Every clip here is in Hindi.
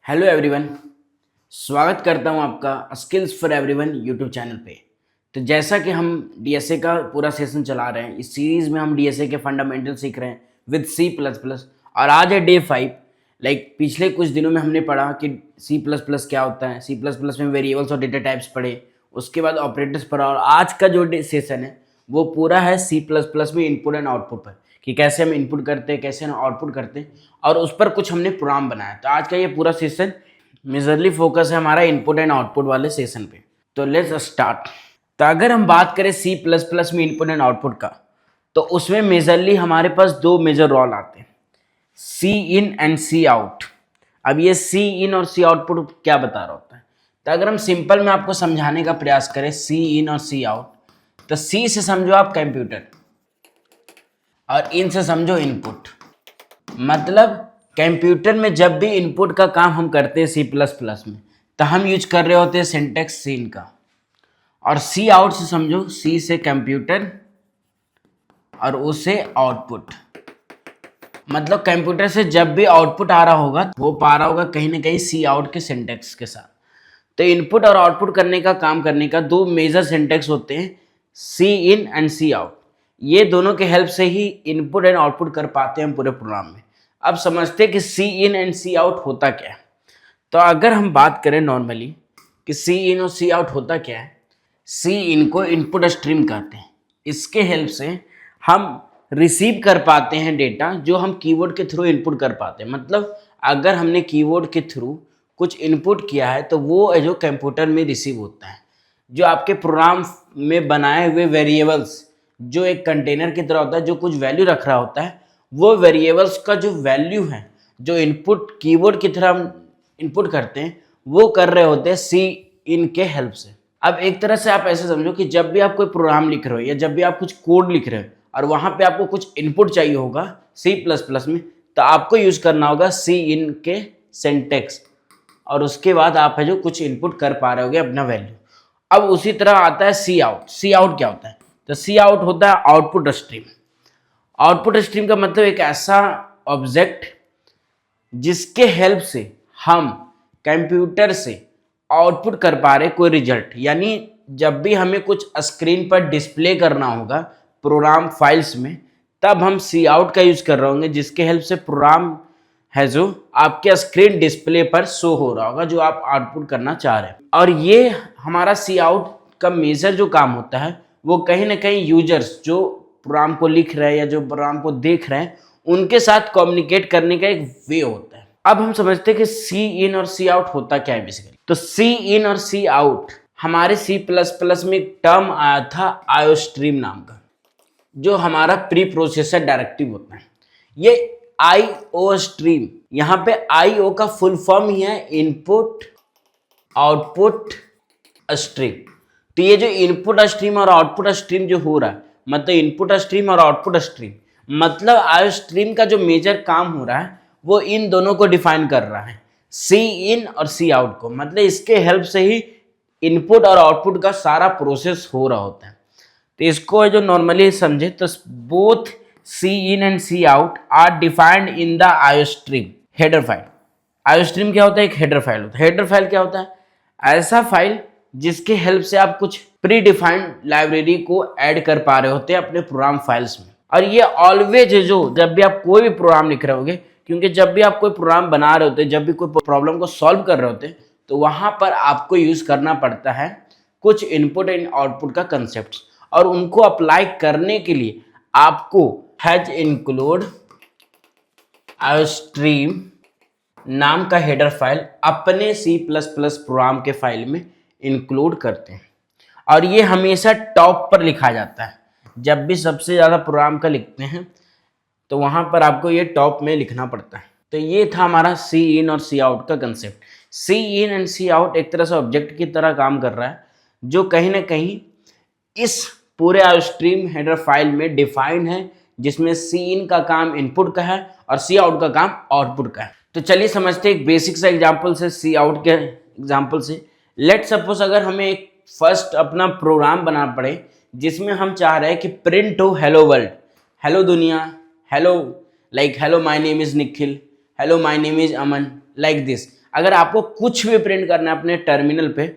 Hello everyone. स्वागत करता हूं आपका skills for everyone YouTube channel पे। तो जैसा कि हम डीएसए का पूरा सेशन चला रहे हैं, इस सीरीज़ में हम डीएसए के फंडामेंटल सीख रहे हैं विद सी प्लस प्लस। और आज है डे 5। पिछले कुछ दिनों में हमने पढ़ा कि सी प्लस प्लस क्या होता है, सी प्लस प्लस में वेरिएबल्स और डेटा टाइप्स पढ़े, उसके बाद ऑपरेटर्स पढ़ा। और आज का जो सेशन है वो पूरा है सी प्लस प्लस में इनपुट एंड आउटपुट पर, कि कैसे हम इनपुट करते हैं, कैसे हम आउटपुट करते हैं, और उस पर कुछ हमने प्रोग्राम बनाया। तो आज का ये पूरा सेशन मेजरली फोकस है हमारा इनपुट एंड आउटपुट वाले सेशन पे। तो लेट्स स्टार्ट। तो अगर हम बात करें सी प्लस प्लस में इनपुट एंड आउटपुट का, तो उसमें मेजरली हमारे पास दो मेजर रोल आते हैं, सी इन एंड सी आउट। अब ये सी इन और सी आउटपुट क्या बता रहा होता है? तो अगर हम सिंपल में आपको समझाने का प्रयास करें सी इन और सी आउट, तो सी से समझो आप कंप्यूटर और इन से समझो इनपुट। मतलब कंप्यूटर में जब भी इनपुट का काम हम करते हैं सी प्लस प्लस में, तो हम यूज कर रहे होते हैं सिंटेक्स सीन का। और सी आउट से समझो सी से कंप्यूटर और ओ से आउटपुट। मतलब कंप्यूटर से जब भी आउटपुट आ रहा होगा वो पा रहा होगा कहीं ना कहीं सी आउट के सिंटेक्स के साथ। तो इनपुट और आउटपुट करने का काम करने का दो मेजर सिंटेक्स होते हैं, सी इन एंड सी आउट। ये दोनों के हेल्प से ही इनपुट एंड आउटपुट कर पाते हैं हम पूरे प्रोग्राम में। अब समझते हैं कि सी इन एंड सी आउट होता क्या है। तो अगर हम बात करें नॉर्मली कि सी इन और सी आउट होता क्या है, सी इन को इनपुट स्ट्रीम कहते हैं। इसके हेल्प से हम रिसीव कर पाते हैं डेटा जो हम कीवर्ड के थ्रू इनपुट कर पाते हैं। मतलब अगर हमने कीवर्ड के थ्रू कुछ इनपुट किया है तो वो जो कंप्यूटर में रिसीव होता है। जो आपके प्रोग्राम में बनाए हुए वेरिएबल्स जो एक कंटेनर की तरह होता है, जो कुछ वैल्यू रख रहा होता है, वो वेरिएबल्स का जो वैल्यू है, जो इनपुट कीवर्ड की तरह हम इनपुट करते हैं, वो कर रहे होते हैं सी इन के हेल्प से। अब एक तरह से आप ऐसे समझो कि जब भी आप कोई प्रोग्राम लिख रहे हो या जब भी आप कुछ कोड लिख रहे हो और वहां पे आपको कुछ इनपुट चाहिए होगा सी प्लस प्लस में, तो आपको यूज करना होगा सी इन के सिंटेक्स, और उसके बाद आप है जो कुछ इनपुट कर पा रहे होगे अपना वैल्यू। अब उसी तरह आता है सी आउट। सी आउट क्या होता है? तो सी आउट होता है आउटपुट स्ट्रीम। आउटपुट स्ट्रीम का मतलब एक ऐसा ऑब्जेक्ट जिसके हेल्प से हम कंप्यूटर से आउटपुट कर पा रहे कोई रिजल्ट। यानी जब भी हमें कुछ स्क्रीन पर डिस्प्ले करना होगा प्रोग्राम फाइल्स में, तब हम सी आउट का यूज कर रहे होंगे, जिसके हेल्प से प्रोग्राम है जो आपके स्क्रीन डिस्प्ले पर शो हो रहा होगा जो आप आउटपुट करना चाह रहे हैं। और ये हमारा सी आउट का मेजर जो काम होता है वो कहीं ना कहीं यूजर्स जो प्रोग्राम को लिख रहे हैं या जो प्रोग्राम को देख रहे हैं उनके साथ कम्युनिकेट करने का एक वे होता है। अब हम समझते हैं कि सी इन और सी आउट होता क्या है बेसिकली। तो सी इन और सी आउट हमारे सी प्लस प्लस में एक टर्म आया था आयो स्ट्रीम नाम का, जो हमारा प्री प्रोसेसर डायरेक्टिव होता है। ये IO स्ट्रीम, यहाँ पे IO का फुल फॉर्म ही है इनपुट आउटपुट स्ट्रीम। तो ये जो इनपुट स्ट्रीम और आउटपुट स्ट्रीम जो हो रहा है, मतलब इनपुट स्ट्रीम और आउटपुट स्ट्रीम, मतलब IO स्ट्रीम का जो मेजर काम हो रहा है वो इन दोनों को डिफाइन कर रहा है, सी इन और सी आउट को। मतलब इसके हेल्प से ही इनपुट और आउटपुट का सारा प्रोसेस हो रहा होता है। तो इसको जो नॉर्मली समझे तो both C in and C out are defined in the IO stream header file. IO stream क्या होता है? एक हेडर फाइल होता है। हेडर फाइल क्या होता है? ऐसा फाइल जिसके हेल्प से आप कुछ प्री डिफाइंड लाइब्रेरी को ऐड कर पा रहे होते हैं अपने प्रोग्राम फाइल्स में। और ये ऑलवेज है जो जब भी आप कोई भी प्रोग्राम लिख रहे होगे, क्योंकि जब भी आप कोई प्रोग्राम बना रहे होते हैं, जब भी कोई प्रॉब्लम को सॉल्व कर रहे होते हैं, तो वहां पर आपको यूज करना पड़ता है कुछ इनपुट एंड आउटपुट का कंसेप्ट। और उनको अप्लाई करने के लिए आपको हैज इंक्लूड आयो स्ट्रीम नाम का हेडर फाइल अपने सी प्लस प्लस प्रोग्राम के फाइल में इंक्लूड करते हैं। और ये हमेशा टॉप पर लिखा जाता है। जब भी सबसे ज़्यादा प्रोग्राम का लिखते हैं तो वहाँ पर आपको ये टॉप में लिखना पड़ता है। तो ये था हमारा सी इन और सी आउट का concept. C in and C out एक तरह से ऑब्जेक्ट की तरह काम कर रहा है, जो कहीं ना कहीं इस पूरे आयो स्ट्रीम हेडर फाइल में डिफाइंड है, जिसमें सी इन का काम इनपुट का है और सी आउट का काम आउटपुट का है। तो चलिए समझते हैं एक बेसिक सा एग्जांपल से, सी आउट के एग्जांपल से। लेट सपोज अगर हमें एक फर्स्ट अपना प्रोग्राम बनाना पड़े जिसमें हम चाह रहे हैं कि प्रिंट हो हेलो वर्ल्ड, हेलो दुनिया, hello like hello my name is Nikhil, hello my name is Aman, like this. अगर आपको कुछ भी प्रिंट करना है अपने टर्मिनल पे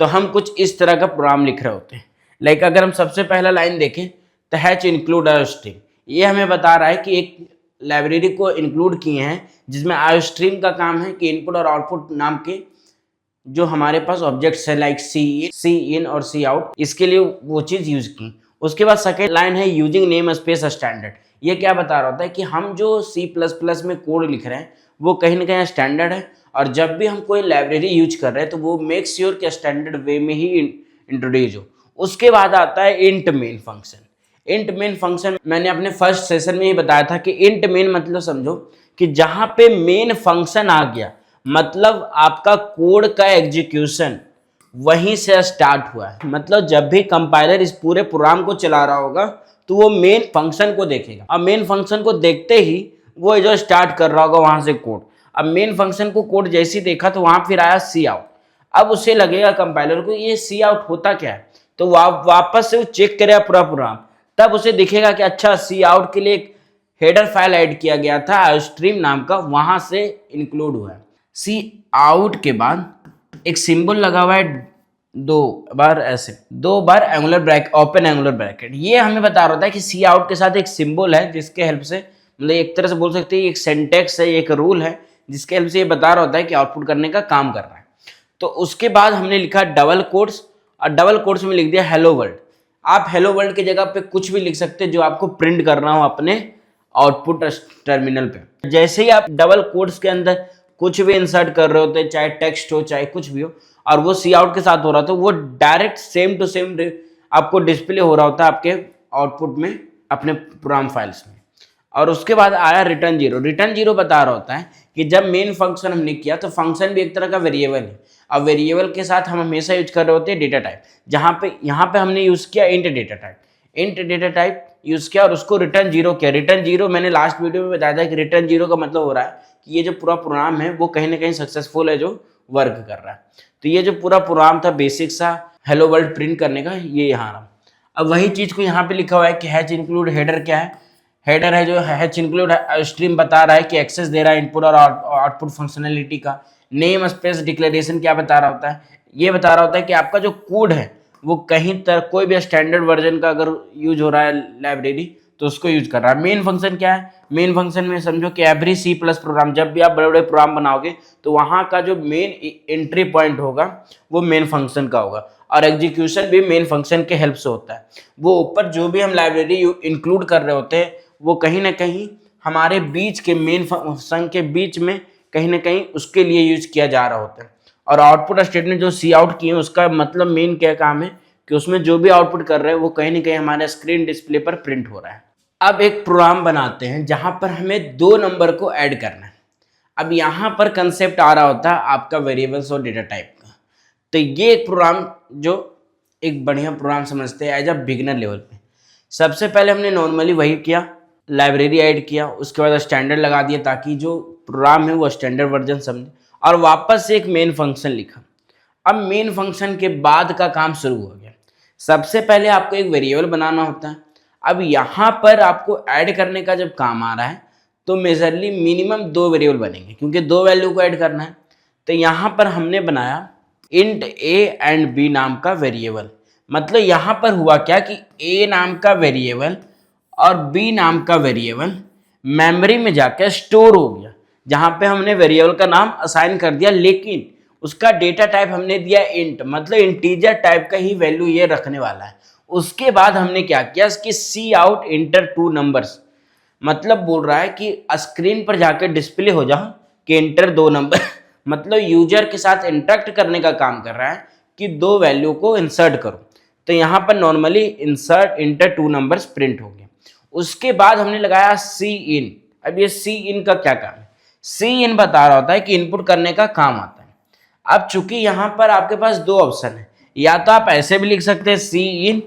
तो हम कुछ इस तरह का प्रोग्राम लिख रहे होते हैं। लाइक अगर हम सबसे पहला लाइन देखें तो हैच इंक्लूड आयोस्ट्रीम, ये हमें बता रहा है कि एक लाइब्रेरी को इंक्लूड किए हैं जिसमें आयोस्ट्रीम का काम है कि इनपुट और आउटपुट नाम के जो हमारे पास ऑब्जेक्ट्स है लाइक सी इन और सी आउट, इसके लिए वो चीज़ यूज की। उसके बाद सेकेंड लाइन है यूजिंग नेम स्पेस स्टैंडर्ड। ये क्या बता रहा होता है कि हम जो C++ में कोड लिख रहे हैं वो कहीं ना कहीं स्टैंडर्ड है, और जब भी हम कोई लाइब्रेरी यूज कर रहे हैं तो वो मेक श्योर कि स्टैंडर्ड वे में ही इंट्रोड्यूस हो। उसके बाद आता है int main function. Int main function मैंने अपने फर्स्ट सेशन में ही बताया था कि इंट मेन मतलब समझो कि जहां पे मेन फंक्शन आ गया मतलब आपका कोड का एग्जीक्यूशन वहीं से स्टार्ट हुआ है। मतलब जब भी कंपाइलर इस पूरे प्रोग्राम को चला रहा होगा तो वो मेन फंक्शन को देखेगा, अब मेन फंक्शन को देखते ही वो जो स्टार्ट कर रहा होगा वहां से कोड। अब मेन फंक्शन को कोड जैसे ही देखा तो वहां फिर आया सी आउट। अब उसे लगेगा कंपाइलर को ये सी आउट होता क्या है, तो वापस से वो चेक करेगा पूरा प्रोग्राम, तब उसे दिखेगा कि अच्छा सी आउट के लिए एक हेडर फाइल ऐड किया गया था आयोस्ट्रीम नाम का, वहां से इंक्लूड हुआ है। सी आउट के बाद एक सिंबल लगा हुआ है दो बार angular bracket, open angular bracket. ये हमें बता रहा था कि सी आउट के साथ एक सिंबल है जिसके हेल्प से, मतलब एक तरह से बोल सकते हैं एक सेंटेक्स है, एक रूल है जिसके हेल्प से ये बता रहा होता है कि आउटपुट करने का काम कर रहा है। तो उसके बाद हमने लिखा डबल कोट्स, और डबल कोट्स में लिख दिया हेलो वर्ल्ड। आप हेलो वर्ल्ड की जगह पे कुछ भी लिख सकते हैं जो आपको प्रिंट करना हो अपने आउटपुट टर्मिनल पे। जैसे ही आप डबल कोट्स के अंदर कुछ भी इंसर्ट कर रहे होते, चाहे टेक्स्ट हो चाहे कुछ भी हो, और वो सी आउट के साथ हो रहा था, वो डायरेक्ट सेम टू सेम आपको डिस्प्ले हो रहा होता है आपके आउटपुट में अपने प्रोग्राम फाइल्स में। और उसके बाद आया रिटर्न जीरो। रिटर्न जीरो बता रहा होता है कि जब मेन फंक्शन हमने किया तो फंक्शन भी एक तरह का वेरिएबल है, अब वेरिएबल के साथ हम हमेशा यूज कर रहे होते हैं डेटा टाइप। यहाँ पे हमने यूज किया int data type, int data type use किया और उसको रिटर्न जीरो किया। रिटर्न जीरो मैंने लास्ट वीडियो में बताया था कि रिटर्न जीरो का मतलब हो रहा है कि ये जो पूरा प्रोग्राम है वो कहीं ना कहीं सक्सेसफुल है, जो वर्क कर रहा है। तो ये जो पूरा प्रोग्राम था बेसिक सा हेलो वर्ल्ड प्रिंट करने का, ये यहाँ रहा। अब वही चीज को यहाँ पे लिखा हुआ है कि हैच इंक्लूड हेडर क्या है, हेडर है जो हैच इंक्लूड स्ट्रीम बता रहा है कि एक्सेस दे रहा है इनपुट और आउटपुट फंक्शनैलिटी का। नेम स्पेस डिक्लेरेशन क्या बता रहा होता है, ये बता रहा होता है कि आपका जो कोड है वो कहीं तक कोई भी स्टैंडर्ड वर्जन का अगर यूज हो रहा है लाइब्रेरी तो उसको यूज कर रहा है। मेन फंक्शन क्या है, मेन फंक्शन में समझो कि एवरी C+ प्रोग्राम, जब भी आप बड़े बड़े प्रोग्राम बनाओगे तो वहाँ का जो मेन एंट्री पॉइंट होगा वो मेन फंक्शन का होगा, और एग्जीक्यूशन भी मेन फंक्शन के हेल्प से होता है। वो ऊपर जो भी हम लाइब्रेरी इंक्लूड कर रहे होते हैं वो कहीं ना कहीं हमारे बीच के मेन फंक्शन के बीच में कहीं ना कहीं उसके लिए यूज किया जा रहा होता है। और आउटपुट स्टेटमेंट जो सी आउट किए उसका मतलब मेन क्या काम है कि उसमें जो भी आउटपुट कर रहे हैं वो कहीं ना कहीं हमारे स्क्रीन डिस्प्ले पर प्रिंट हो रहा है। अब एक प्रोग्राम बनाते हैं जहां पर हमें 2 नंबर को ऐड करना है। अब यहाँ पर कंसेप्ट आ रहा होता है आपका वेरिएबल्स और डेटा टाइप का। तो ये एक प्रोग्राम जो एक बढ़िया प्रोग्राम समझते हैं एज अ बिगिनर लेवल पे। सबसे पहले हमने नॉर्मली वही किया, लाइब्रेरी ऐड किया, उसके बाद स्टैंडर्ड लगा दिया ताकि जो प्रोग्राम है वो स्टैंडर्ड वर्जन समझे, और वापस से एक मेन फंक्शन लिखा। अब मेन फंक्शन के बाद का काम शुरू हो गया। सबसे पहले आपको एक वेरिएबल बनाना होता है। अब यहाँ पर आपको ऐड करने का जब काम आ रहा है तो मेजरली मिनिमम 2 वेरिएबल बनेंगे क्योंकि 2 वैल्यू को ऐड करना है। तो यहाँ पर हमने बनाया इंट A एंड B नाम का वेरिएबल। मतलब यहाँ पर हुआ क्या कि A नाम का वेरिएबल और B नाम का वेरिएबल मेमोरी में जाकर स्टोर हो गया, जहाँ पे हमने वेरिएबल का नाम असाइन कर दिया, लेकिन उसका डेटा टाइप हमने दिया इंट, मतलब इंटीजर टाइप का ही वैल्यू ये रखने वाला है। उसके बाद हमने क्या किया कि सी आउट इंटर 2 नंबर्स, मतलब बोल रहा है कि स्क्रीन पर जाकर डिस्प्ले हो जा कि इंटर 2 नंबर मतलब यूजर के साथ इंटरेक्ट करने का काम कर रहा है कि 2 वैल्यू को इंसर्ट करो। तो यहाँ पर normally insert inter 2 numbers print हो गया। उसके बाद हमने लगाया सी इन। अब ये सी इन का क्या काम है, सी इन बता रहा होता है कि इनपुट करने का काम आता है। अब चूंकि यहाँ पर आपके पास 2 ऑप्शन है, या तो आप ऐसे भी लिख सकते हैं सी इन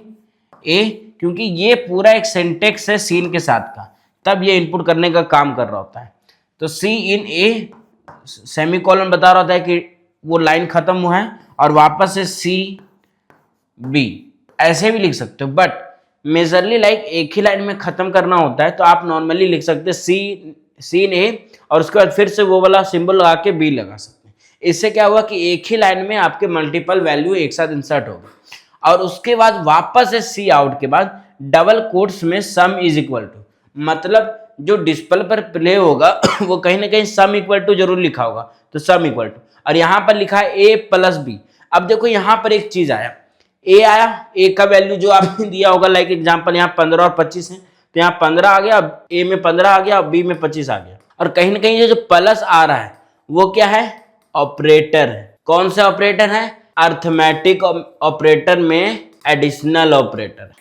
ए, क्योंकि ये पूरा एक सिंटेक्स है सीन के साथ का, तब ये इनपुट करने का काम कर रहा होता है। तो सी इन ए सेमीकोलन बता रहा होता है कि वो लाइन खत्म हुआ है, और वापस से सी बी ऐसे भी लिख सकते हो, बट मेजरली लाइक एक ही लाइन में खत्म करना होता है तो आप नॉर्मली लिख सकते हैं सीन ए और उसके बाद फिर से वो वाला सिंबल लगा के बी लगा सकते हैं। इससे क्या हुआ कि एक ही लाइन में आपके मल्टीपल वैल्यू एक साथ इंसर्ट हो गए और उसके बाद वापस से सी आउट के बाद डबल कोट्स में सम इज इक्वल टू, मतलब जो डिस्प्ले पर प्ले होगा वो कहीं ना कहीं सम इक्वल टू जरूर लिखा होगा, तो सम इक्वल टू, और यहाँ पर लिखा है ए प्लस बी। अब देखो यहाँ पर एक चीज आया, ए आया, ए का वैल्यू जो आपने दिया होगा, लाइक एग्जांपल यहाँ 15 और 25 है, तो यहाँ 15 आ गया, अब ए में 15 आ गया, अब बी में 25 आ गया। और कहीं ना कहीं ये जो प्लस आ रहा है वो क्या है, ऑपरेटर है। कौन सा ऑपरेटर है, अर्थमेटिक ऑपरेटर में एडिशनल ऑपरेटर,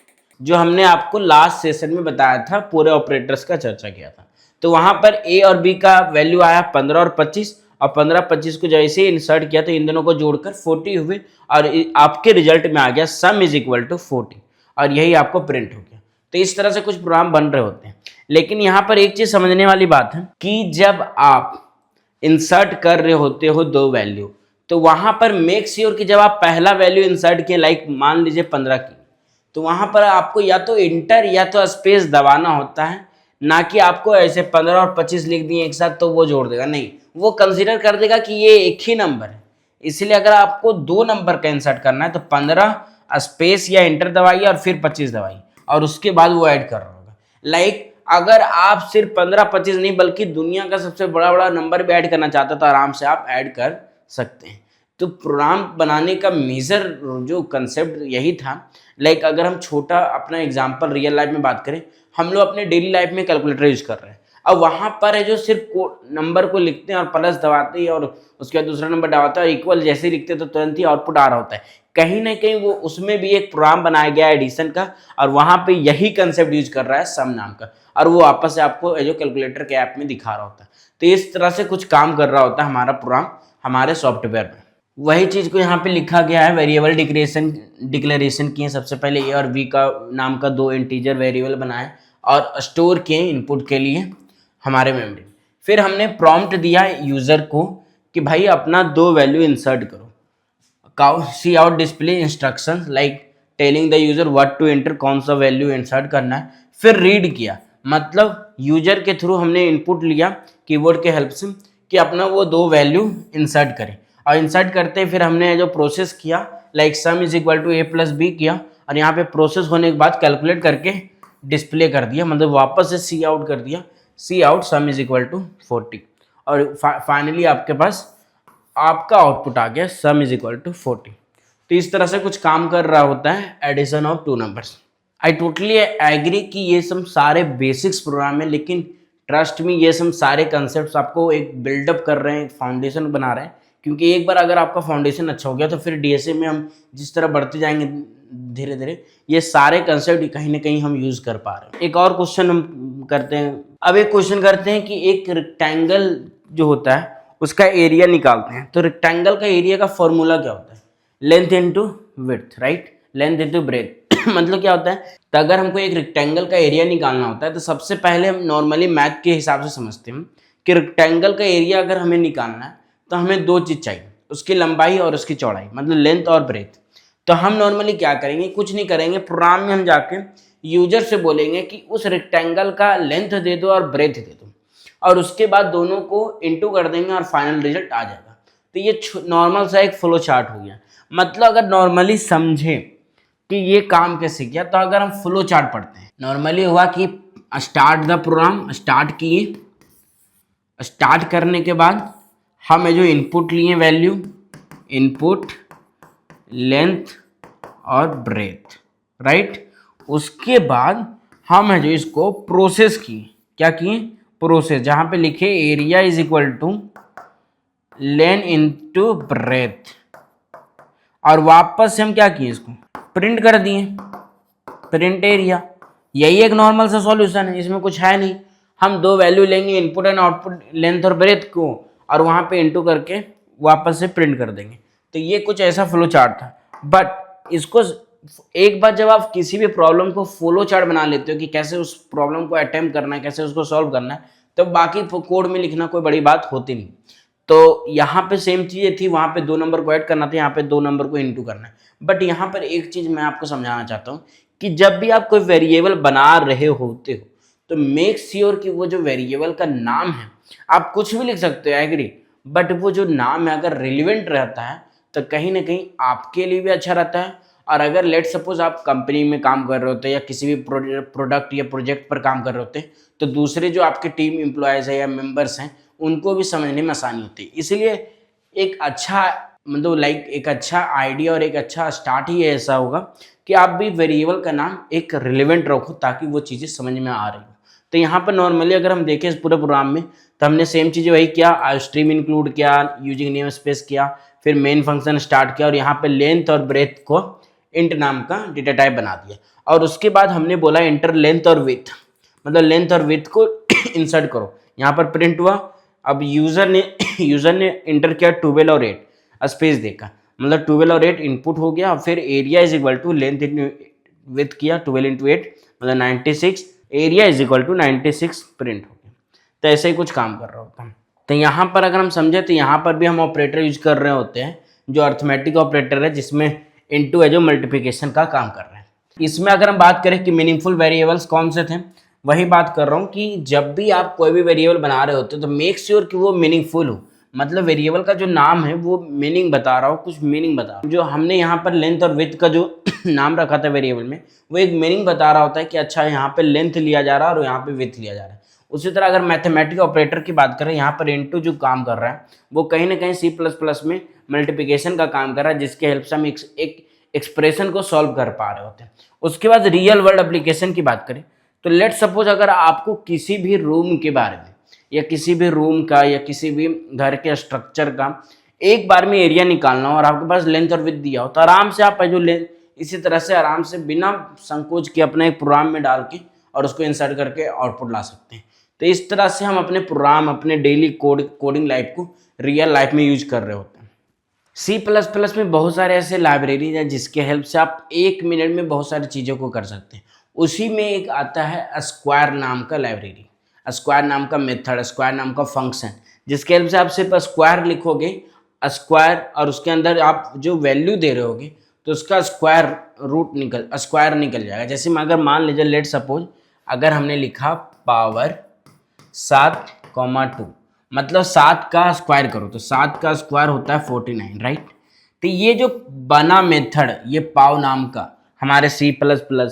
जो हमने आपको लास्ट सेशन में बताया था, पूरे ऑपरेटर्स का चर्चा किया था। तो वहां पर ए और बी का वैल्यू आया 15 और 25, और 15-25 को जैसे ही इंसर्ट किया तो इन दोनों को जोड़कर 40 हुए और आपके रिजल्ट में आ गया सम इज इक्वल टू 40, और यही आपको प्रिंट हो गया। तो इस तरह से कुछ प्रोग्राम बन रहे होते हैं। लेकिन यहाँ पर एक चीज समझने वाली बात है कि जब आप इंसर्ट कर रहे होते हो दो वैल्यू, तो वहां पर मेक श्योर कि जब आप पहला वैल्यू इंसर्ट किए, लाइक मान लीजिए 15 की, तो वहां पर आपको या तो इंटर या तो स्पेस दबाना होता है, ना कि आपको ऐसे 15 और 25 लिख दिए एक साथ तो वो जोड़ देगा, नहीं, वो कंसीडर कर देगा कि ये एक ही नंबर है। इसलिए अगर आपको दो नंबर का इंसर्ट करना है तो 15 स्पेस या इंटर दबाइए और फिर 25 दबाइए और उसके बाद वो ऐड कर रहा होगा। लाइक अगर आप सिर्फ 15-25 नहीं बल्कि दुनिया का सबसे बड़ा बड़ा नंबर भी ऐड करना चाहते हो तो आराम से आप ऐड कर सकते हैं। तो प्रोग्राम बनाने का मेजर जो कंसेप्ट यही था। लाइक अगर हम छोटा अपना एग्जांपल रियल लाइफ में बात करें, हम लोग अपने डेली लाइफ में कैलकुलेटर यूज कर रहे हैं, अब वहां पर है जो सिर्फ नंबर को लिखते हैं और प्लस दबाते हैं और उसके बाद दूसरा नंबर दबाता है, इक्वल जैसे ही लिखते हैं तो तुरंत ही आउटपुट आ रहा होता है। कहीं ना कहीं वो उसमें भी एक प्रोग्राम बनाया गया है एडिशन का, और वहां पे यही कंसेप्ट यूज कर रहा है सम नाम का, और वो वापस से आपको जो कैलकुलेटर के ऐप में दिखा रहा होता है। तो इस तरह से कुछ काम कर रहा होता है हमारा प्रोग्राम हमारे सॉफ्टवेयर में। वही चीज को यहाँ पे लिखा गया है, वेरिएबल डिक्लेरेशन किए, सबसे पहले ए और बी का नाम का दो इंटीजर वेरिएबल बनाए और स्टोर किए इनपुट के लिए हमारे मेमोरी। फिर हमने प्रॉम्प्ट दिया यूजर को कि भाई अपना दो वैल्यू इंसर्ट करो, cout display instructions like telling the user what to enter, कौन सा वैल्यू इंसर्ट करना है। फिर रीड किया, मतलब यूजर के थ्रू हमने इनपुट लिया कीबोर्ड के हेल्प से कि अपना वो दो वैल्यू इंसर्ट करें, और इंसर्ट करते फिर हमने जो प्रोसेस किया like sum is equal to A plus B किया, और यहाँ पे प्रोसेस होने के बाद कैलकुलेट करके डिस्प्ले कर दिया, मतलब वापस से सी आउट कर दिया, cout sum is equal to 40, और फाइनली आपके पास आपका आउटपुट आ गया सम इज इक्वल टू 40। तो इस तरह से कुछ काम कर रहा होता है addition of two numbers. I totally agree कि ये सब सारे बेसिक्स प्रोग्राम है, लेकिन ट्रस्ट में ये सब सारे कंसेप्ट आपको एक बिल्डअप कर रहे हैं, एक फाउंडेशन बना रहे हैं, क्योंकि एक बार अगर आपका फाउंडेशन अच्छा हो गया तो फिर डीएसए में हम जिस तरह बढ़ते जाएंगे धीरे धीरे ये सारे कंसेप्ट कहीं ना कहीं हम यूज कर पा रहे हैं। एक और क्वेश्चन हम करते हैं, अब एक क्वेश्चन करते हैं कि एक रेक्टेंगल जो होता है उसका एरिया निकालते हैं। तो रेक्टेंगल का एरिया का फॉर्मूला क्या होता है, length into width, right, length into breath. मतलब क्या होता है, तो अगर हमको एक रेक्टेंगल का एरिया निकालना होता है तो सबसे पहले हम नॉर्मली मैथ के हिसाब से समझते हैं कि रेक्टेंगल का एरिया अगर हमें निकालना है तो हमें दो चीज चाहिए, उसकी लंबाई और उसकी चौड़ाई, मतलब लेंथ और ब्रेथ। तो हम नॉर्मली क्या करेंगे, कुछ नहीं करेंगे, प्रोग्राम में हम जाके यूजर से बोलेंगे कि उस रेक्टेंगल का लेंथ दे दो और ब्रेथ दे दो, और उसके बाद दोनों को इंटू कर देंगे और फाइनल रिजल्ट आ जाएगा। तो ये नॉर्मल सा एक फ्लो चार्ट हो गया। मतलब अगर नॉर्मली समझे कि ये काम कैसे किया, तो अगर हम फ्लो चार्ट पढ़ते हैं, नॉर्मली हुआ कि स्टार्ट द प्रोग्राम, स्टार्ट किए, स्टार्ट करने के बाद हम जो इनपुट लिए वैल्यू, इनपुट, लेंथ और ब्रेथ, राइट, उसके बाद हम जो इसको प्रोसेस किए, क्या किए, प्रोसेस, जहां पे लिखे area is equal to length into breadth, और वापस से हम क्या किए, इसको प्रिंट कर दिए, प्रिंट एरिया। यही एक नॉर्मल सा सॉल्यूशन है, इसमें कुछ है नहीं। हम दो वैल्यू लेंगे, इनपुट एंड आउटपुट, लेंथ और ब्रेथ को, और वहां पे इनटू करके वापस से प्रिंट कर देंगे। तो ये कुछ ऐसा फ्लो चार्ट था। बट इसको एक बार जब आप किसी भी प्रॉब्लम को फ्लो चार्ट बना लेते हो कि कैसे उस प्रॉब्लम को अटेम्प्ट करना है, कैसे उसको सॉल्व करना है, तो बाकी कोड में लिखना कोई बड़ी बात होती नहीं। तो यहाँ पे सेम चीज़ें थी, वहाँ पे दो नंबर को ऐड करना था, यहाँ पे दो नंबर को इनटू करना है। बट यहाँ पर एक चीज़ मैं आपको समझाना चाहता हूँ कि जब भी आप कोई वेरिएबल बना रहे होते हो तो मेक श्योर कि वो जो वेरिएबल का नाम है, आप कुछ भी लिख सकते हो, एग्री, बट वो जो नाम है अगर रिलेवेंट रहता है तो कहीं ना कहीं आपके लिए भी अच्छा रहता है। और अगर लेट सपोज आप कंपनी में काम कर रहे होते या किसी भी प्रोडक्ट या प्रोजेक्ट पर काम कर रहे होते तो दूसरे जो आपके टीम एम्प्लॉयज़ है या मेंबर्स हैं उनको भी समझने में आसानी होती है। इसलिए एक अच्छा मतलब लाइक एक अच्छा आइडिया और एक अच्छा स्टार्ट ही ऐसा होगा कि आप भी वेरिएबल का नाम एक रिलेवेंट रखो ताकि वो चीज़ें समझ में आ रही हो। तो यहाँ पर नॉर्मली अगर हम देखें इस पूरे प्रोग्राम में तो हमने सेम चीज़ें वही किया, स्ट्रीम इंक्लूड किया, यूजिंग नेम स्पेस किया, फिर मेन फंक्शन स्टार्ट किया और यहाँ पे लेंथ और ब्रेथ को इंट नाम का डेटा टाइप बना दिया। और उसके बाद हमने बोला इंटर लेंथ और विथ, मतलब लेंथ और विथ को इंसर्ट करो। यहाँ पर प्रिंट हुआ। अब यूज़र ने इंटर किया 12 और 8 स्पेस देखा, मतलब 12 और 8 इनपुट हो गया। फिर area is equal to length in with किया 12 इंटू 8 मतलब 96, area is equal to 96 print हो गया। तो ऐसे ही कुछ काम कर रहा होता है। तो यहाँ पर अगर हम समझे तो यहाँ पर भी हम ऑपरेटर यूज कर रहे होते हैं जो अर्थमेटिक ऑपरेटर है जिसमें इनटू है जो मल्टीप्लिकेशन का काम कर रहे हैं। इसमें अगर हम बात करें कि मीनिंगफुल वेरिएबल्स कौन से थे, वही बात कर रहा हूँ कि जब भी आप कोई भी वेरिएबल बना रहे होते हो तो मेक श्योर कि वो मीनिंगफुल हो, मतलब वेरिएबल का जो नाम है वो मीनिंग बता रहा हो, कुछ मीनिंग बता रहा हो। जो हमने यहाँ पर लेंथ और विथ का जो नाम रखा था वेरिएबल में वो एक मीनिंग बता रहा होता है कि अच्छा यहाँ पे लेंथ लिया जा रहा है और यहाँ पे विथ लिया जा रहा है। उसी तरह अगर मैथमेटिक ऑपरेटर की बात करें, यहाँ पर इनटू जो काम कर रहा है वो कहीं ना कहीं C++ में मल्टीप्लिकेशन का काम कर रहा है जिसके हेल्प से हम एक एक्सप्रेशन को सॉल्व कर पा रहे होते हैं। उसके बाद रियल वर्ल्ड एप्लीकेशन की बात करें तो लेट सपोज अगर आपको किसी भी रूम के बारे में या किसी भी रूम का या किसी भी घर के स्ट्रक्चर का एक बार में एरिया निकालना हो और आपके पास लेंथ और विड्थ दिया हो तो आराम से आप जो लेंथ इसी तरह से आराम से बिना संकोच के अपने एक प्रोग्राम में डाल के और उसको इंसर्ट करके आउटपुट ला सकते हैं। तो इस तरह से हम अपने प्रोग्राम अपने डेली कोडिंग लाइफ को रियल लाइफ में यूज कर रहे होते हैं। C++ में बहुत सारे ऐसे लाइब्रेरीज हैं जिसके हेल्प से आप 1 मिनट में बहुत सारी चीज़ों को कर सकते हैं। उसी में एक आता है स्क्वायर नाम का लाइब्रेरी, स्क्वायर नाम का मेथड, स्क्वायर नाम का फंक्शन, जिसके हेल्प से आप सिर्फ स्क्वायर लिखोगे स्क्वायर और उसके अंदर आप जो वैल्यू दे रहे होगे तो उसका स्क्वायर निकल जाएगा। जैसे मैं अगर मान लीजिए लेट सपोज अगर हमने लिखा पावर 7,2 मतलब 7 का स्क्वायर करो तो 7 का स्क्वायर होता है 49, राइट। तो ये जो बना मेथड ये पाव नाम का हमारे C++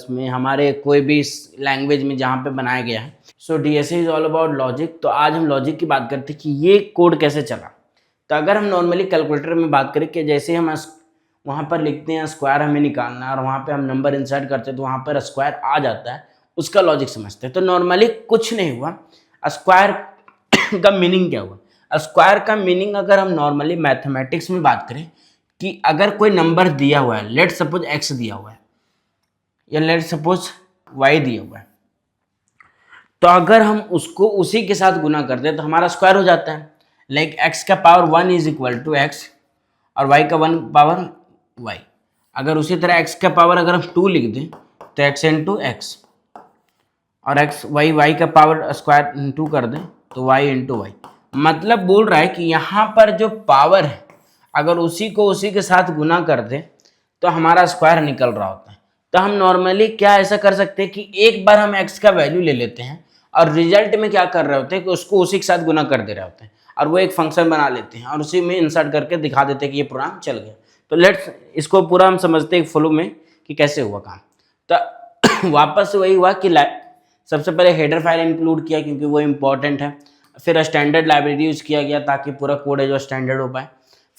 में हमारे कोई भी लैंग्वेज में जहाँ पे बनाया गया है। सो DSA is all about logic. तो आज हम लॉजिक की बात करते हैं कि ये कोड कैसे चला। तो अगर हम नॉर्मली कैलकुलेटर में बात करें कि जैसे हम वहाँ पर लिखते हैं स्क्वायर हमें निकालना है और वहाँ पे हम नंबर इंसर्ट करते हैं तो वहाँ पर स्क्वायर आ जाता है, उसका लॉजिक समझते हैं। तो नॉर्मली कुछ नहीं हुआ। स्क्वायर का मीनिंग क्या हुआ? स्क्वायर का मीनिंग अगर हम नॉर्मली मैथमेटिक्स में बात करें कि अगर कोई नंबर दिया हुआ है, लेट सपोज x दिया हुआ है या लेट सपोज y दिया हुआ है, तो अगर हम उसको उसी के साथ गुना करते हैं तो हमारा स्क्वायर हो जाता है। लाइक x का power 1 is equal to x और y का 1 पावर y। अगर उसी तरह x का पावर अगर हम 2 लिख दें तो x इंटू एक्स और y का पावर स्क्वायर 2 कर दें तो y इंटू वाई। मतलब बोल रहा है कि यहाँ पर जो पावर है अगर उसी को उसी के साथ गुना कर दें तो हमारा स्क्वायर निकल रहा होता है। तो हम नॉर्मली क्या ऐसा कर सकते हैं कि एक बार हम x का वैल्यू ले लेते हैं और रिजल्ट में क्या कर रहे होते हैं कि उसको उसी के साथ गुना कर दे रहे होते हैं और वो एक फंक्शन बना लेते हैं और उसी में इंसर्ट करके दिखा देते हैं कि ये प्रोग्राम चल गया। तो लेट्स इसको पूरा हम समझते हैं फ्लो में कि कैसे हुआ काम। तो वापस से वही हुआ कि सबसे पहले हेडर फाइल इंक्लूड किया क्योंकि वो इंपॉर्टेंट है। फिर स्टैंडर्ड लाइब्रेरी यूज किया गया ताकि पूरा कोड है जो स्टैंडर्ड हो पाए।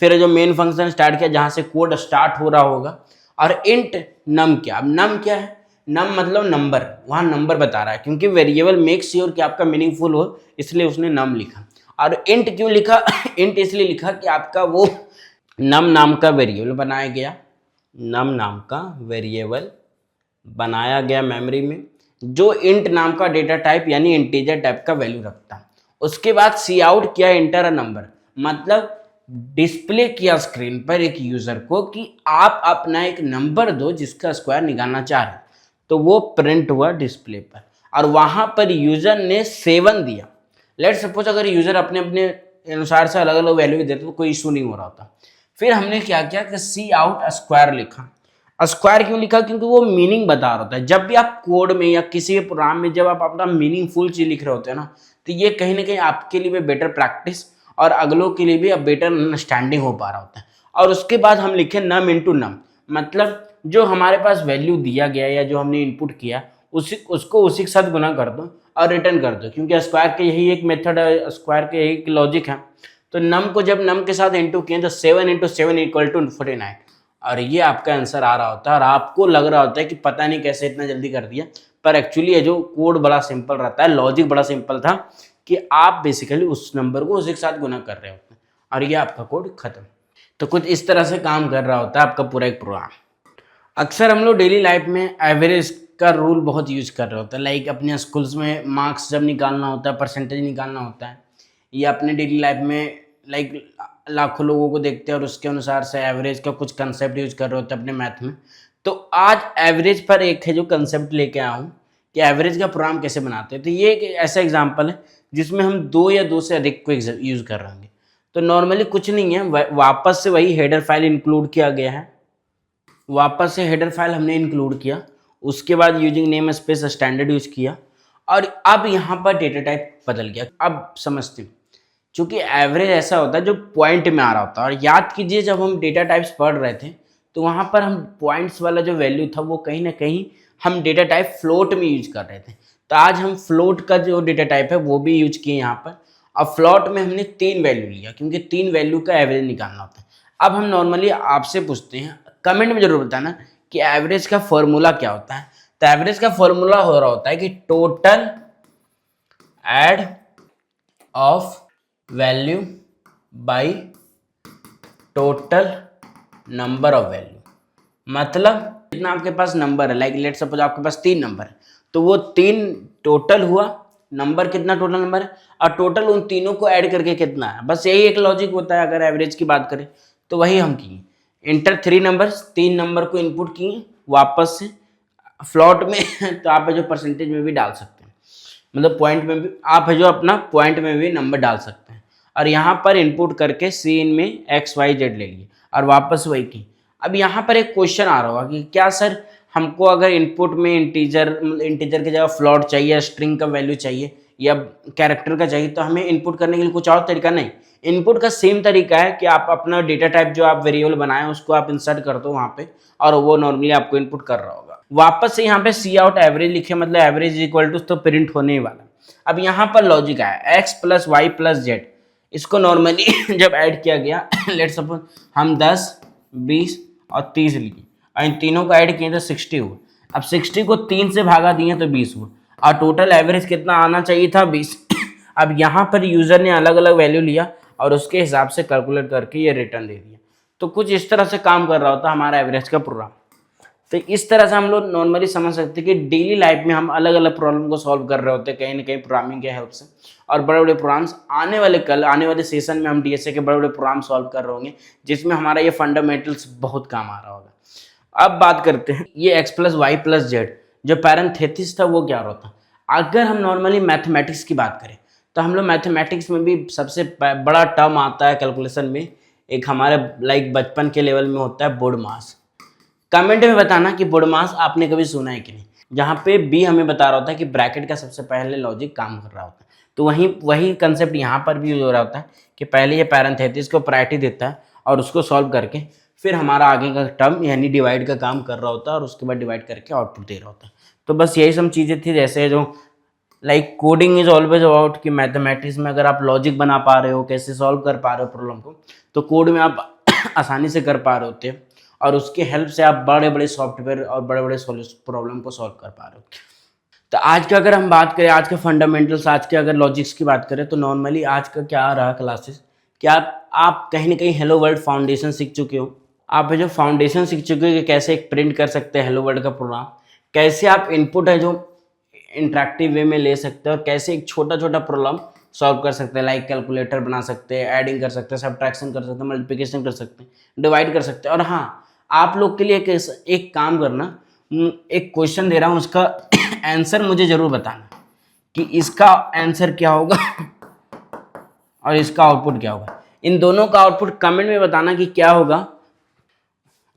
फिर जो मेन फंक्शन स्टार्ट किया जहाँ से कोड स्टार्ट हो रहा होगा। और इंट नम क्या, अब नम क्या है? नम मतलब नंबर, वहाँ नंबर बता रहा है क्योंकि वेरिएबल मेक श्योर कि आपका मीनिंगफुल हो इसलिए उसने नम लिखा। और इंट क्यों लिखा? इंट इसलिए लिखा कि आपका वो नम नाम का वेरिएबल बनाया गया, नम नाम का वेरिएबल बनाया गया मेमोरी में जो इंट नाम का डेटा टाइप यानी इंटीजर टाइप का वैल्यू रखता। उसके बाद सी आउट किया इंटर अ नंबर, मतलब डिस्प्ले किया स्क्रीन पर एक यूजर को कि आप अपना एक नंबर दो जिसका स्क्वायर निकालना चाह रहे हैं। तो वो प्रिंट हुआ डिस्प्ले पर और वहां पर यूजर ने 7 दिया। लेट सपोज अगर यूजर अपने अपने अनुसार से अलग अलग वैल्यू देते तो कोई इशू नहीं हो रहा होता। फिर हमने क्या किया कि सी आउट स्क्वायर लिखा। स्क्वायर क्यों लिखा? क्योंकि वो मीनिंग बता रहा होता है। जब भी आप कोड में या किसी भी प्रोग्राम में जब आप अपना मीनिंगफुल चीज लिख रहे होते हैं ना तो ये कहीं ना कहीं आपके लिए बेटर प्रैक्टिस और अगलों के लिए भी अब बेटर अंडरस्टैंडिंग हो पा रहा होता है। और उसके बाद हम लिखें नम इंटू नम, मतलब जो हमारे पास वैल्यू दिया गया या जो हमने इनपुट किया उसको उसी के साथ गुना कर दो और रिटर्न कर दो, क्योंकि स्क्वायर के यही एक मेथड है, स्क्वायर के यही एक लॉजिक है। तो नम को जब नम के साथ इंटू किए तो 7 इंटू 7 इक्वल टू 49, और ये आपका आंसर आ रहा होता है। और आपको लग रहा होता है कि पता नहीं कैसे इतना जल्दी कर दिया, पर एक्चुअली ये जो कोड बड़ा सिंपल रहता है, लॉजिक बड़ा सिंपल था कि आप बेसिकली उस नंबर को उसी के साथ गुना कर रहे होते हैं और ये आपका कोड खत्म। तो कुछ इस तरह से काम कर रहा होता है आपका पूरा एक प्रोग्राम। अक्सर हम लोग डेली लाइफ में एवरेज का रूल बहुत यूज कर रहे होते हैं, लाइक अपने स्कूल्स में मार्क्स जब निकालना होता है, परसेंटेज निकालना होता है, या अपने डेली लाइफ में लाइक लाखों लोगों को देखते हैं और उसके अनुसार से एवरेज का कुछ कंसेप्ट यूज कर रहे होते हैं अपने मैथ में। तो आज एवरेज पर एक है जो कंसेप्ट लेके आया हूँ कि एवरेज का प्रोग्राम कैसे बनाते हैं। तो ये एक ऐसा एग्जाम्पल है जिसमें हम 2 या 2 से अधिक को यूज कर रहे होंगे। तो नॉर्मली कुछ नहीं है, वापस से वही हेडर फाइल इंक्लूड किया गया है, वापस से हेडर फाइल हमने इंक्लूड किया, उसके बाद using name space standard use किया, और अब यहाँ पर डेटा टाइप बदल गया। अब समझते हैं, चूंकि एवरेज ऐसा होता है जो पॉइंट में आ रहा होता है। और याद कीजिए जब हम डेटा टाइप्स पढ़ रहे थे तो वहाँ पर हम पॉइंट्स वाला जो वैल्यू था वो कहीं ना कहीं हम डेटा टाइप फ्लोट में यूज कर रहे थे। तो आज हम फ्लोट का जो डेटा टाइप है वो भी यूज किए यहाँ पर। अब फ्लोट में हमने 3 वैल्यू लिया क्योंकि 3 वैल्यू का एवरेज निकालना होता है। अब हम नॉर्मली आपसे पूछते हैं, कमेंट में जरूर बताना कि एवरेज का फॉर्मूला क्या होता है। तो एवरेज का फॉर्मूला हो रहा होता है कि total add of value by total number of value. मतलब जितना आपके पास नंबर है, लाइक लेट सपोज आपके पास 3 नंबर है, तो वो 3 टोटल हुआ, नंबर कितना टोटल नंबर है, और टोटल उन तीनों को ऐड करके कितना है। बस यही एक लॉजिक होता है अगर एवरेज की बात करें तो वही हम किए। इंटर 3 नंबर्स, 3 नंबर को इनपुट किए वापस से फ्लॉट में तो आप जो परसेंटेज में भी डाल सकते हैं, मतलब पॉइंट में भी आप जो अपना पॉइंट में भी नंबर डाल सकते हैं। और यहाँ पर इनपुट करके सीन में XYZ ले लिए और वापस वही की। अब यहाँ पर एक क्वेश्चन आ रहा होगा कि क्या सर हमको अगर इनपुट में इंटीजर की जगह फ्लॉट चाहिए या स्ट्रिंग का वैल्यू चाहिए या कैरेक्टर का चाहिए तो हमें इनपुट करने के लिए कुछ और तरीका नहीं। इनपुट का सेम तरीका है कि आप अपना डेटा टाइप जो आप वेरिएबल बनाए उसको आप इंसर्ट कर दो वहाँ पे और वो नॉर्मली आपको इनपुट कर रहा होगा। वापस से यहाँ पे सी आउट एवरेज लिखे, मतलब एवरेज इक्वल टू तो प्रिंट होने ही वाला। अब यहाँ पर लॉजिक आया x + y + z, इसको नॉर्मली जब ऐड किया गया लेट सपोज हम 10, 20 और 30 लिए और इन तीनों को ऐड किए तो 60 हुआ। अब 60 को 3 से भागा दिए तो 20 हुआ और टोटल एवरेज कितना आना चाहिए था 20। अब यहाँ पर यूजर ने अलग अलग वैल्यू लिया और उसके हिसाब से कैलकुलेट करके ये रिटर्न दे दिया। तो कुछ इस तरह से काम कर रहा होता हमारा एवरेज का प्रोग्राम। तो इस तरह से हम लोग नॉर्मली समझ सकते हैं कि डेली लाइफ में हम अलग अलग प्रॉब्लम को सॉल्व कर रहे होते हैं कहीं ना कहीं प्रोग्रामिंग के हेल्प से। और बड़े बड़े प्रोग्राम्स आने वाले सेशन में हम डीएसए के बड़े बड़े प्रोग्राम सॉल्व कर रहे होंगे जिसमें हमारा ये फंडामेंटल्स बहुत काम आ रहा होगा। अब बात करते हैं ये x + y + z जो पैरेंथेसिस था वो क्या होता है। अगर हम नॉर्मली मैथमेटिक्स की बात करें तो हम लोग मैथमेटिक्स में भी सबसे बड़ा टर्म आता है कैलकुलेशन में, एक हमारे लाइक बचपन के लेवल में होता है बोर्ड मास। कमेंट में बताना कि बोर्ड मास आपने कभी सुना है कि नहीं, जहाँ पे बी हमें बता रहा होता है कि ब्रैकेट का सबसे पहले लॉजिक काम कर रहा होता है। तो वही कंसेप्ट यहाँ पर भी यूज हो रहा होता है कि पहले ये पैरेंथेसिस को प्रायोरिटी देता है और उसको सॉल्व करके फिर हमारा आगे का टर्म यानी डिवाइड का काम कर रहा होता है और उसके बाद डिवाइड करके आउटपुट दे रहा होता है। तो बस यही सब चीज़ें थी, जैसे जो like coding is always about कि मैथमेटिक्स में अगर आप लॉजिक बना पा रहे हो, कैसे सॉल्व कर पा रहे हो प्रॉब्लम को, तो कोड में आप आसानी से कर पा रहे होते हैं और उसके हेल्प से आप बड़े बड़े सॉफ्टवेयर और बड़े बड़े प्रॉब्लम को सॉल्व कर पा रहे हो। तो आज का अगर हम बात करें, आज के फंडामेंटल्स, आज के अगर लॉजिक्स की बात करें तो नॉर्मली आज का क्या रहा क्लासेस, क्या आप कहीं ना कहीं हेलो वर्ल्ड फाउंडेशन सीख चुके हो। आप जो फाउंडेशन सीख चुके हो कि कैसे एक प्रिंट कर सकते हैं हेलो वर्ल्ड का प्रोग्राम, कैसे आप इनपुट है जो इंटरेक्टिव वे में ले सकते हैं और कैसे एक छोटा छोटा प्रॉब्लम सॉल्व कर सकते हैं, लाइक कैलकुलेटर बना सकते हैं, एडिंग कर सकते हैं, सब्ट्रैक्शन कर सकते हैं, मल्टीप्लिकेशन कर सकते हैं, डिवाइड कर सकते हैं। और हाँ, आप लोग के लिए एक काम करना, एक क्वेश्चन दे रहा हूँ, उसका आंसर मुझे जरूर बताना कि इसका आंसर क्या होगा और इसका आउटपुट क्या होगा। इन दोनों का आउटपुट कमेंट में बताना कि क्या होगा।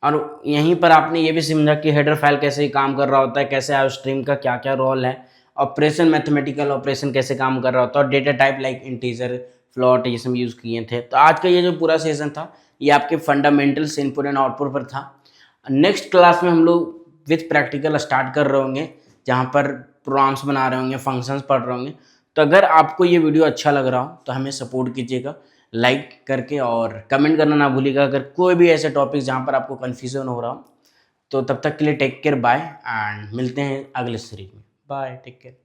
और यहीं पर आपने ये भी समझा कि हेडर फाइल कैसे काम कर रहा होता है, कैसे आयो स्ट्रीम का क्या क्या रोल है, ऑपरेशन मैथमेटिकल ऑपरेशन कैसे काम कर रहा होता है, और data type like integer, float ये सब यूज़ किए थे। तो आज का ये जो पूरा सेशन था ये आपके फंडामेंटल्स इनपुट एंड आउटपुट पर था। नेक्स्ट क्लास में हम लोग विथ प्रैक्टिकल स्टार्ट कर रहे होंगे, जहाँ पर प्रोग्राम्स बना रहे होंगे, फंक्शंस पढ़ रहे होंगे। तो अगर आपको ये वीडियो अच्छा लग रहा हो तो हमें सपोर्ट कीजिएगा लाइक करके, और कमेंट करना ना भूलिएगा अगर कोई भी ऐसे टॉपिक जहाँ पर आपको कन्फ्यूजन हो रहा हो। तो तब तक के लिए टेक केयर, बाय, एंड मिलते हैं अगले सीरीज में। Bye, take care.